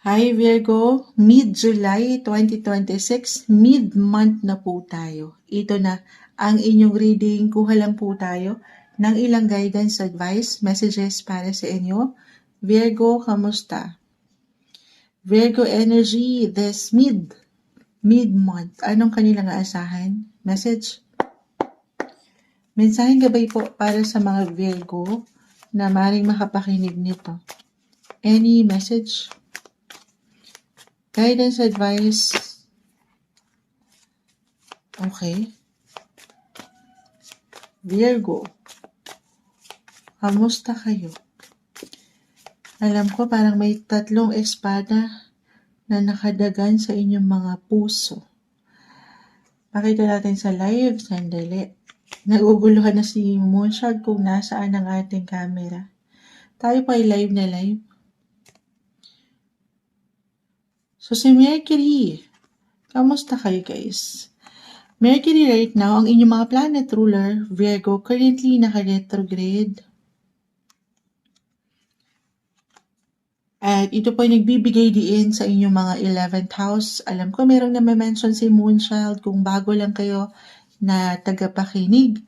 Hi Virgo, mid-July 2026, mid-month na po tayo. Ito na ang inyong reading. Kuha lang po tayo ng ilang guidance, advice, messages para sa inyo. Virgo, kamusta? Virgo energy this mid-month. Anong kanilang aasahan? Message? Mensaheng gabay po para sa mga Virgo na maaaring makapakinig nito. Any message? Guidance, advice. Okay. Virgo, kamusta kayo? Alam ko parang may tatlong espada na nakadagan sa inyong mga puso. Pakita natin sa live, sandali. Naguguluhan na si Moonshot kung nasaan ang ating camera. Tayo pa ay live na live. So si Mercury, kamusta kayo guys? Mercury right now, ang inyong mga planet ruler, Virgo, currently naka-retrograde. At ito po ay nagbibigay diin sa inyong mga 11th house. Alam ko merong na-mention si Moonchild kung bago lang kayo na tagapakinig.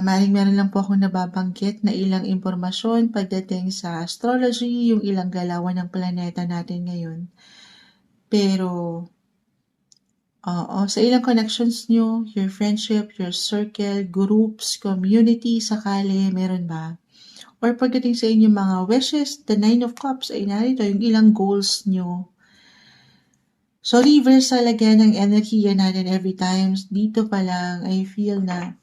Meron lang po akong nababanggit na ilang impormasyon pagdating sa astrology, yung ilang galawan ng planeta natin ngayon. Pero, sa ilang connections nyo, your friendship, your circle, groups, community, sakali, meron ba? Or pagdating sa inyong mga wishes, the 9 of Cups ay narito yung ilang goals nyo. So, reversal again ang enerhiya natin every time. Dito pa lang, I feel na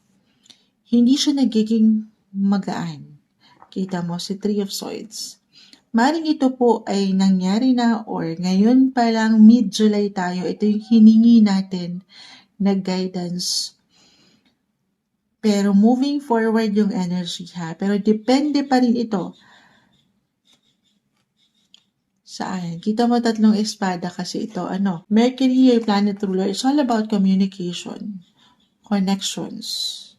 hindi siya nagiging magaan. Kita mo, si 3 of Swords. Maring ito po ay nangyari na or ngayon pa lang mid-July tayo, ito yung hiningi natin na guidance. Pero moving forward yung energy ha. Pero depende pa rin ito. Saan? Kita mo tatlong espada kasi ito. Mercury, your planet ruler, it's all about communication, connections,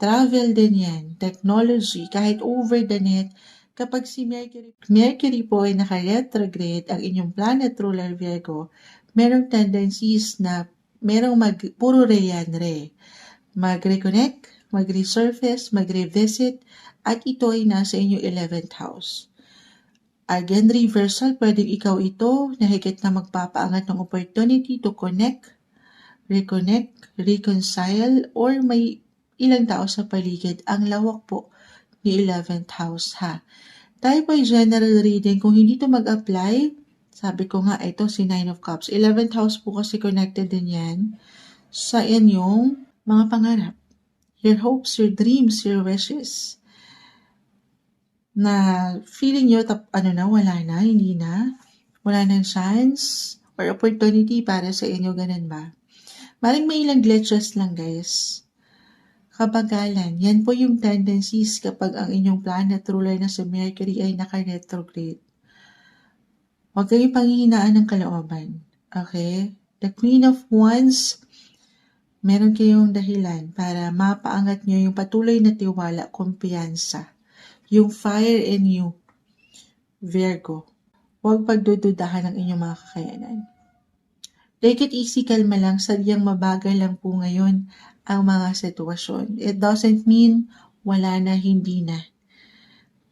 travel din yan, technology, kahit over the net. Kapag si Mercury po ay naka-retrograde, ang inyong planet ruler Virgo, merong tendencies na merong puro re-yan-re. Mag-reconnect, mag-resurface, mag-revisit, at ito ay nasa inyong 11th house. Again, reversal, pwedeng ikaw ito na higit na magpapaangat ng opportunity to connect, reconnect, reconcile, or may ilang tao sa paligid. Ang lawak po ni 11th house ha. Tayo po ay general reading. Kung hindi to mag-apply, sabi ko nga, ito si 9 of Cups. 11th house po kasi connected din yan sa inyong mga pangarap. Your hopes, your dreams, your wishes. Na feeling nyo, wala na, hindi na. Wala nang chance or opportunity para sa inyo, ganun ba? Maring may ilang glitches lang guys. Kabagalan, yan po yung tendencies kapag ang inyong planet ruler na si Mercury ay naka-retrograde. Huwag kayong panghihinaan ng kalooban. Okay? The Queen of Wands, meron kayong dahilan para mapaangat nyo yung patuloy na tiwala, kumpiyansa. Yung fire in you, Virgo. Huwag pagdududahan ng inyong mga kakayanan. Take it easy, kalma lang, sadyang mabagal lang po ngayon ang mga sitwasyon. It doesn't mean wala na, hindi na.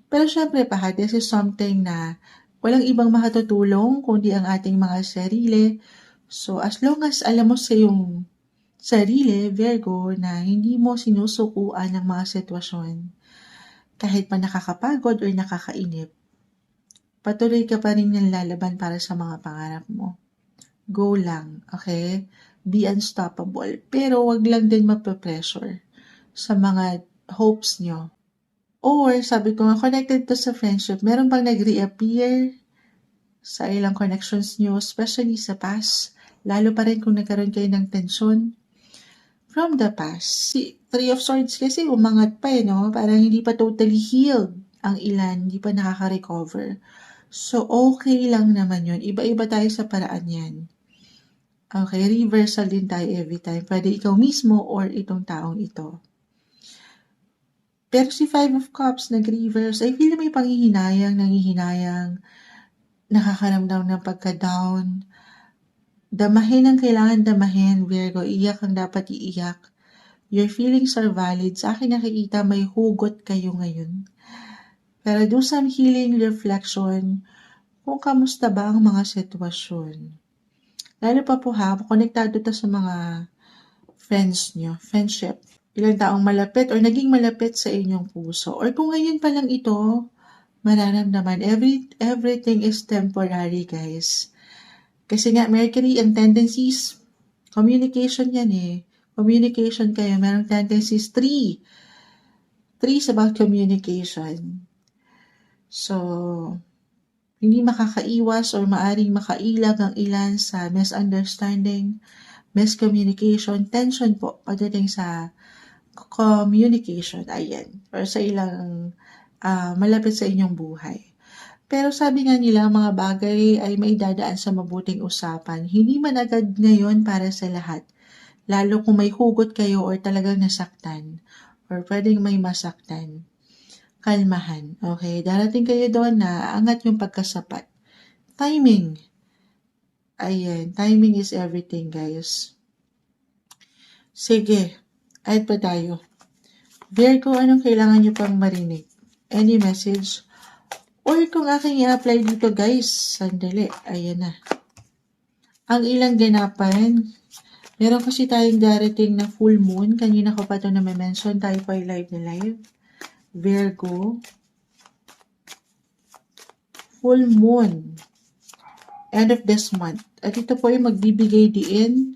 Pero syempre this is something na walang ibang makatutulong kundi ang ating mga sarili. So as long as alam mo sa iyong sarili, Virgo, na hindi mo sinusukuan ng mga sitwasyon, kahit pa nakakapagod or nakakainip, patuloy ka pa rin ng lalaban para sa mga pangarap mo. Go lang, okay? Be unstoppable. Pero wag lang din mape-pressure sa mga hopes nyo. Or, sabi ko nga, connected to sa friendship, meron bang nag-reappear sa ilang connections nyo, especially sa past, lalo pa rin kung nagkaroon kayo ng tensyon from the past. Si 3 of Swords kasi umangat pa no? Parang hindi pa totally healed ang ilan, hindi pa nakaka-recover. So, okay lang naman yun. Iba-iba tayo sa paraan yan. Okay, reversal din tayo every time. Pwede ikaw mismo or itong taong ito. Pero si 5 of Cups nag-reverse, I feel may nangihinayang, nakakaramdam ng pagka-down. Damahin ang kailangan damahin, Virgo. Iyak ang dapat iiyak. Your feelings are valid. Sa akin nakikita may hugot kayo ngayon. Pero do some healing reflection kung kamusta ba ang mga sitwasyon. Lalo pa po ha, konektado to sa mga friends nyo, friendship. Ilang taong malapit or naging malapit sa inyong puso. Or kung ngayon pa lang ito, mararamdaman. Everything is temporary, guys. Kasi nga, Mercury and tendencies, communication yan eh. Communication kayo, merong tendencies. Three is about communication. So, hindi makakaiwas or maaring makailag ang ilan sa misunderstanding, miscommunication, tension po pagdating sa communication, ayan, or sa ilang malapit sa inyong buhay. Pero sabi nga nila, mga bagay ay may dadaan sa mabuting usapan. Hindi man agad ngayon para sa lahat. Lalo kung may hugot kayo or talagang nasaktan or pwedeng may masaktan. Kalmahan, okay? Darating kayo doon na angat yung pagkasapat. Timing. Ayan, timing is everything, guys. Sige, ayat pa tayo. Virgo, anong kailangan nyo pang marinig? Any message? Or kung aking i-apply dito, guys, sandali, ayan na. Ang ilang ganapan, meron kasi tayong darating na full moon. Kanina ko pa ito na-mention, tayo pa live na live. Virgo, full moon, end of this month. At ito po yung magbibigay diin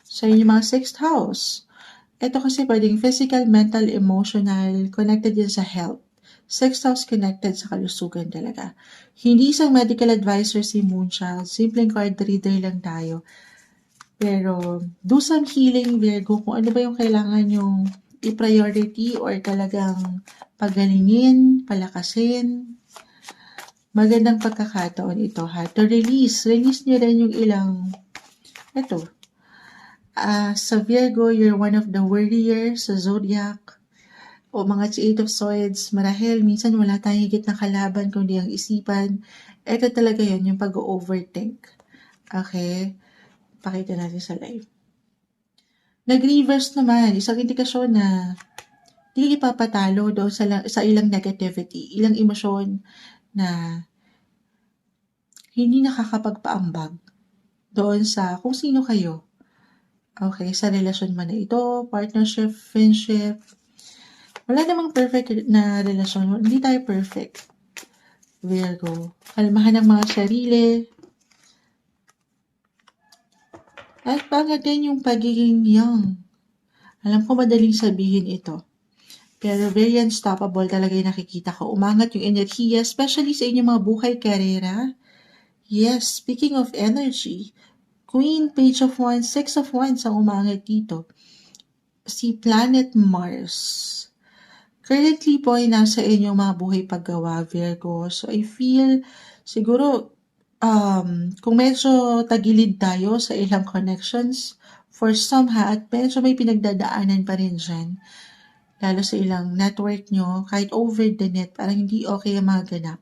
sa inyong mga 6th house. Ito kasi pwedeng physical, mental, emotional, connected din sa health. 6th house connected sa kalusugan talaga. Hindi isang medical advisor si Moonchild. Simpleng card reader lang tayo. Pero do some healing, Virgo, kung ano ba yung kailangan yung i-priority or talagang pagalingin, palakasin. Magandang pagkakataon ito ha. To release nyo rin yung ilang, ito, sa Virgo, you're one of the warriors sa zodiac o mga 8 of Swords. Marahil, minsan wala tayong higit na kalaban kundi ang isipan. Ito talaga yun, yung pag-overthink. Okay? Pakita natin sa live. Nag-reverse naman, isang indikasyon na hindi ipapatalo doon sa ilang negativity, ilang emosyon na hindi nakakapagpaambag doon sa kung sino kayo. Okay, sa relasyon man na ito, partnership, friendship. Wala namang perfect na relasyon. Hindi tayo perfect. Virgo. Kalmahan ang mga sarili. At pangatin yung pagiging young. Alam ko madaling sabihin ito. Pero very unstoppable talaga yung nakikita ko. Umangat yung enerhiya, especially sa inyong mga buhay karera. Yes, speaking of energy, Queen, Page of Wands, 6 of Wands ang umangat dito. Si Planet Mars. Currently po ay nasa inyong mga buhay paggawa, Virgo. So I feel, siguro, kung medyo tagilid tayo sa ilang connections, for some at medyo may pinagdadaanan pa rin dyan. Lalo sa ilang network nyo, kahit over the net, parang hindi okay ang mga ganap.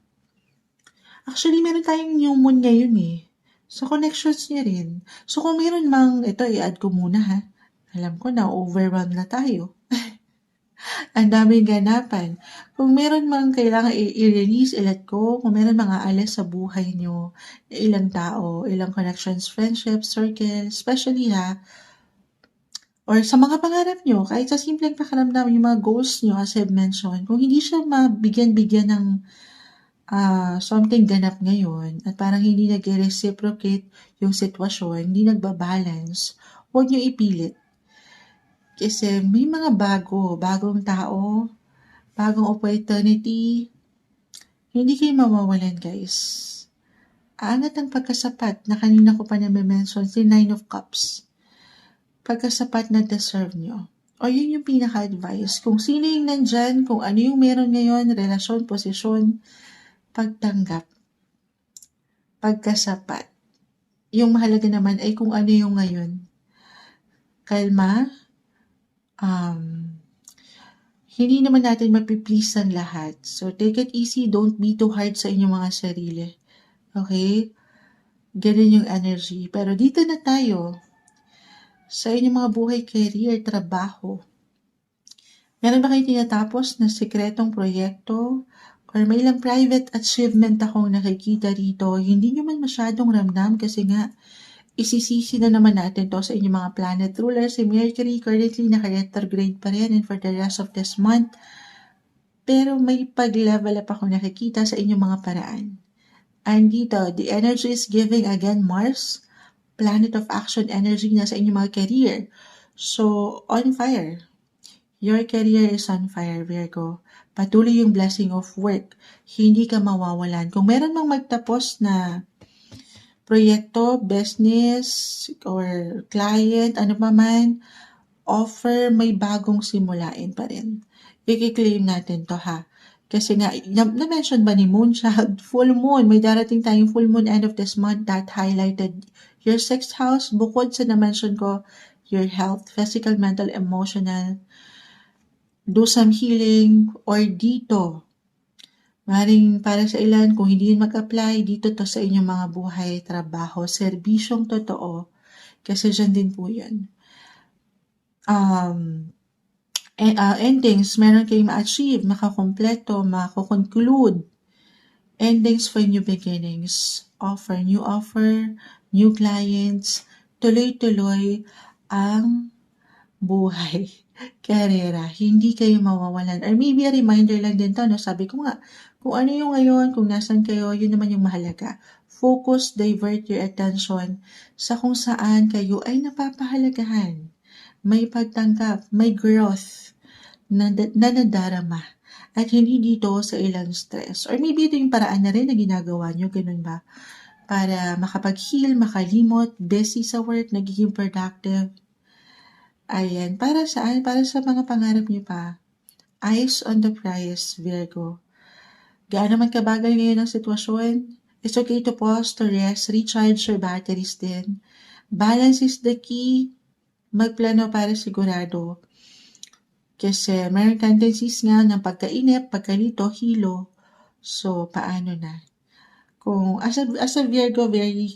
Actually, meron tayong new moon ngayon eh. So, connections niya rin. So, kung meron mang, ito, i-add ko muna ha. Alam ko na, overwhelmed na tayo. Ang daming ganapan. Kung meron mang kailangan i-release, i-let go, kung meron mga alas sa buhay nyo, ilang tao, ilang connections, friendships, circle, especially ha, or sa mga pangarap nyo, kahit sa simpleng pakiramdam, yung mga goals nyo, as I've mentioned, kung hindi siya mabigyan-bigyan ng something ganap ngayon, at parang hindi nag-reciprocate yung sitwasyon, hindi nagbabalance, huwag nyo ipilit. Kasi may mga bagong tao, bagong opportunity, hindi kayo mawawalan, guys. Aangat ang pagkasapat na kanina ko pa na-mention, si 9 of Cups. Pagkasapat na deserve nyo. O yun yung pinaka-advice. Kung sino yung nandyan, kung ano yung meron ngayon, relasyon, posisyon, pagtanggap. Pagkasapat. Yung mahalaga naman ay kung ano yung ngayon. Kalma. Hindi naman natin mapiplease ang lahat. So, take it easy. Don't be too hard sa inyong mga sarili. Okay? Ganun yung energy. Pero dito na tayo sa inyong mga buhay, career, trabaho. Meron ba kayong tinatapos na sikretong proyekto? Or may ilang private achievement akong nakikita rito, hindi nyo man masyadong ramdam kasi nga isisisi na naman natin to sa inyong mga planet ruler. Si Mercury currently naka-retrograde pa rin and for the rest of this month. Pero may pag-level up ako nakikita sa inyong mga paraan. And dito, the energy is giving again Mars, planet of action energy na sa inyong mga career. So, on fire. Your career is on fire, Virgo. Patuloy yung blessing of work. Hindi ka mawawalan. Kung meron mang magtapos na proyekto, business, or client, ano pa man, offer, may bagong simulain pa rin. I-claim natin to ha. Kasi nga, na-mention ba ni Moonchild, full moon, may darating tayong full moon end of this month that highlighted your 6th house, bukod sa na-mention ko, your health, physical, mental, emotional, do some healing, or dito, maring para sa ilan, kung hindi yun mag-apply, dito to sa inyong mga buhay, trabaho, serbisyong totoo, kasi dyan din po yun. Endings, meron kayong ma-achieve, makakompleto, makakonclude. Endings for new beginnings. New offer, new clients, tuloy-tuloy ang buhay. Karera, hindi kayo mawawalan. Or maybe a reminder lang din to, no? Sabi ko nga, kung ano yung ngayon, kung nasan kayo, yun naman yung mahalaga. Focus, divert your attention sa kung saan kayo ay napapahalagahan. May pagtanggap, may growth na nadarama. At hindi dito sa ilang stress. Or maybe ito yung paraan na rin na ginagawa nyo, ganun ba? Para makapag-heal, makalimot, busy sa work, nagiging productive. Ayan, para saan? Para sa mga pangarap niyo pa. Eyes on the prize, Virgo. Gaano man kabagal ngayon ang sitwasyon, it's okay to pause, to rest, recharge your batteries din. Balance is the key. Magplano para sigurado. Kasi mayroon tendencies nga ng pagkainip, pagkalito, hilo. So, paano na? Kung as a Virgo, very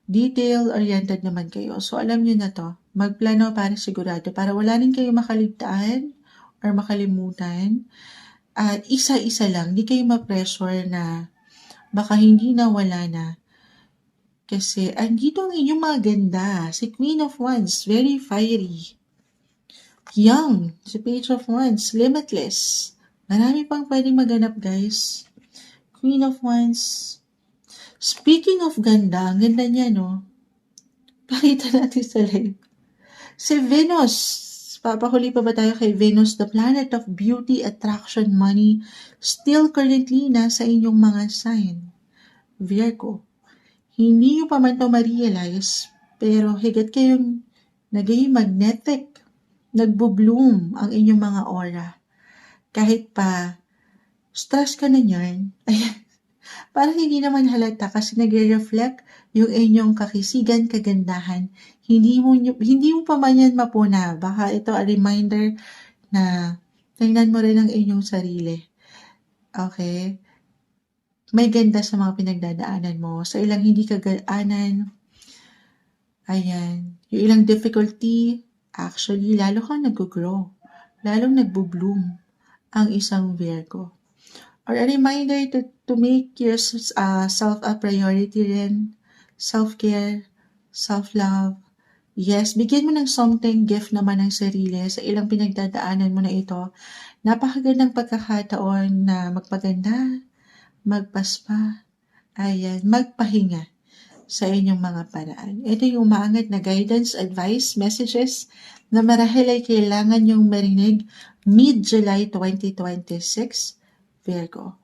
detail-oriented naman kayo. So, alam nyo na to. Magplano para sigurado. Para wala rin kayo makaligtaan or makalimutan. At isa-isa lang. Di kayo ma-pressure na baka hindi na wala na. Kasi andito ang inyong mga ganda. Si Queen of Wands, very fiery. Young, si Page of Wands, limitless. Marami pang pwedeng maganap, guys. Queen of Wands. Speaking of ganda, ang ganda niya, no? Pakita natin sa live. Si Venus. Papahuli pa ba tayo kay Venus, the planet of beauty, attraction, money, still currently nasa inyong mga sign. Virgo. Hindi nyo pa man ito ma-realize, pero higit kayong naging magnetic, nagbo-bloom ang inyong mga aura. Kahit pa stress ka na yan, ayan, parang hindi naman halata kasi nagre-reflect yung inyong kakisigan, kagandahan. Hindi mo pa man yan mapuna. Baka ito a reminder na tingnan mo rin ang inyong sarili. Okay? May ganda sa mga pinagdadaanan mo. Sa ilang hindi kagaanan, ayan, yung ilang difficulty, actually, lalo kang nag-grow. Lalong nagbo-bloom ang isang Virgo. Or a reminder to make yourself a priority rin. Self-care, self-love. Yes, bigyan mo ng something, gift naman ng sarili sa ilang pinagdadaanan mo na ito. Napakagandang pagkakataon na magpaganda, magpaspa, ayan, magpahinga sa inyong mga paraan. Ito yung umaangat na guidance, advice, messages na marahil ay kailangan yung marinig mid-July 2026, Virgo.